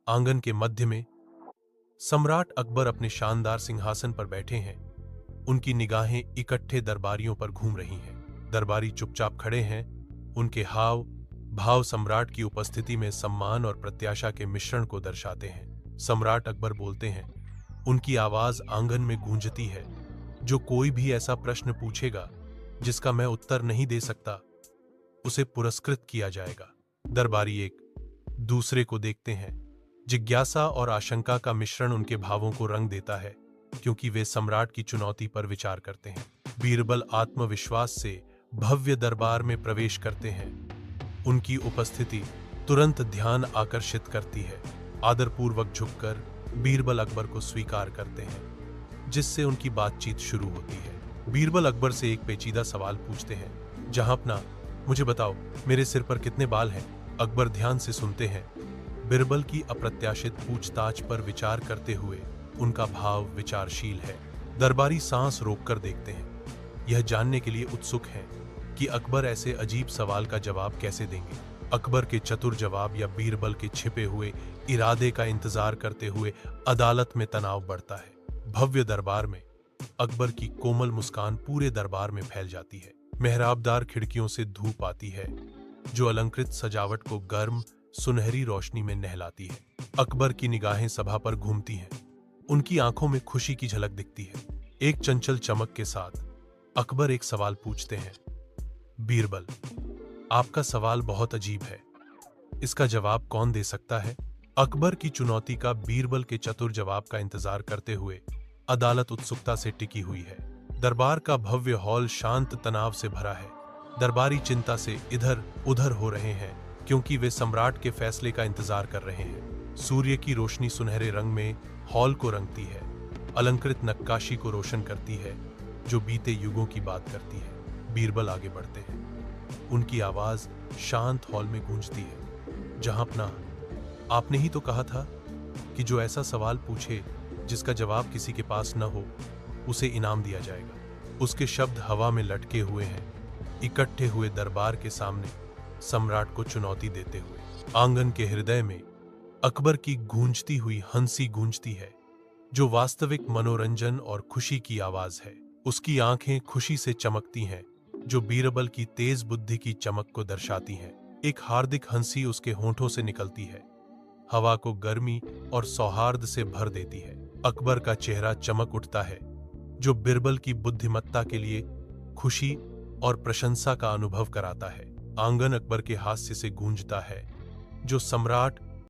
आंगन के मध्य में सम्राट अकबर अपने शानदार सिंहासन पर बैठे हैं। उनकी निगाहें इकट्ठे दरबारियों पर घूम रही हैं। दरबारी चुपचाप खड़े हैं। उनके हाव भाव सम्राट की उपस्थिति में सम्मान और प्रत्याशा के मिश्रण को दर्शाते हैं। सम्राट अकबर बोलते हैं। उनकी आवाज आंगन में गूंजती है। जो कोई भी ऐसा प्रश्न पूछेगा जिसका मैं उत्तर नहीं दे सकता, उसे पुरस्कृत किया जाएगा। दरबारी एक दूसरे को देखते हैं। जिज्ञासा और आशंका का मिश्रण उनके भावों को रंग देता है, क्योंकि वे सम्राट की चुनौती पर विचार करते हैं। बीरबल आत्मविश्वास से भव्य दरबार में प्रवेश करते हैं। उनकी उपस्थिति तुरंत ध्यान आकर्षित करती है। आदरपूर्वक झुककर बीरबल अकबर को स्वीकार करते हैं, जिससे उनकी बातचीत शुरू होती है। बीरबल अकबर से एक पेचीदा सवाल पूछते हैं। जहांपना, मुझे बताओ, मेरे सिर पर कितने बाल हैं? अकबर ध्यान से सुनते हैं। बीरबल की अप्रत्याशित पूछताछ पर विचार करते हुए उनका भाव विचारशील है। दरबारी सांस रोककर देखते हैं, यह जानने के लिए उत्सुक हैं कि अकबर ऐसे अजीब सवाल का जवाब कैसे देंगे। अकबर के चतुर जवाब या बीरबल के छिपे हुए इरादे का इंतजार करते हुए अदालत में तनाव बढ़ता है। भव्य दरबार में अकबर की कोमल मुस्कान पूरे दरबार में फैल जाती है। मेहराबदार खिड़कियों से धूप आती है, जो अलंकृत सजावट को गर्म सुनहरी रोशनी में नहलाती है। अकबर की निगाहें सभा पर घूमती हैं। उनकी आंखों में खुशी की झलक दिखती है। एक चंचल चमक के साथ अकबर एक सवाल पूछते हैं। बीरबल, आपका सवाल बहुत अजीब है। इसका जवाब कौन दे सकता है? अकबर की चुनौती का बीरबल के चतुर जवाब का इंतजार करते हुए अदालत उत्सुकता से टिकी हुई है। दरबार का भव्य हॉल शांत तनाव से भरा है। दरबारी चिंता से इधर उधर हो रहे हैं, क्योंकि वे सम्राट के फैसले का इंतजार कर रहे हैं। सूर्य की रोशनी सुनहरे रंग में हॉल को रंगती है, अलंकृत नक्काशी को रोशन करती है, जो बीते युगों की बात करती है। बीरबल आगे बढ़ते हैं। उनकी आवाज शांत हॉल में गूंजती है। जहांपना, आपने ही तो कहा था कि जो ऐसा सवाल पूछे जिसका जवाब किसी के पास न हो, उसे इनाम दिया जाएगा। उसके शब्द हवा में लटके हुए हैं, इकट्ठे हुए दरबार के सामने सम्राट को चुनौती देते हुए। आंगन के हृदय में अकबर की गूंजती हुई हंसी गूंजती है, जो वास्तविक मनोरंजन और खुशी की आवाज है। उसकी आंखें खुशी से चमकती हैं, जो बीरबल की तेज बुद्धि की चमक को दर्शाती हैं। एक हार्दिक हंसी उसके होंठों से निकलती है, हवा को गर्मी और सौहार्द से भर देती है। अकबर का चेहरा चमक उठता है, जो बीरबल की बुद्धिमत्ता के लिए खुशी और प्रशंसा का अनुभव कराता है। आंगन अकबर के हास्य से गूंजता है, जो सम्राट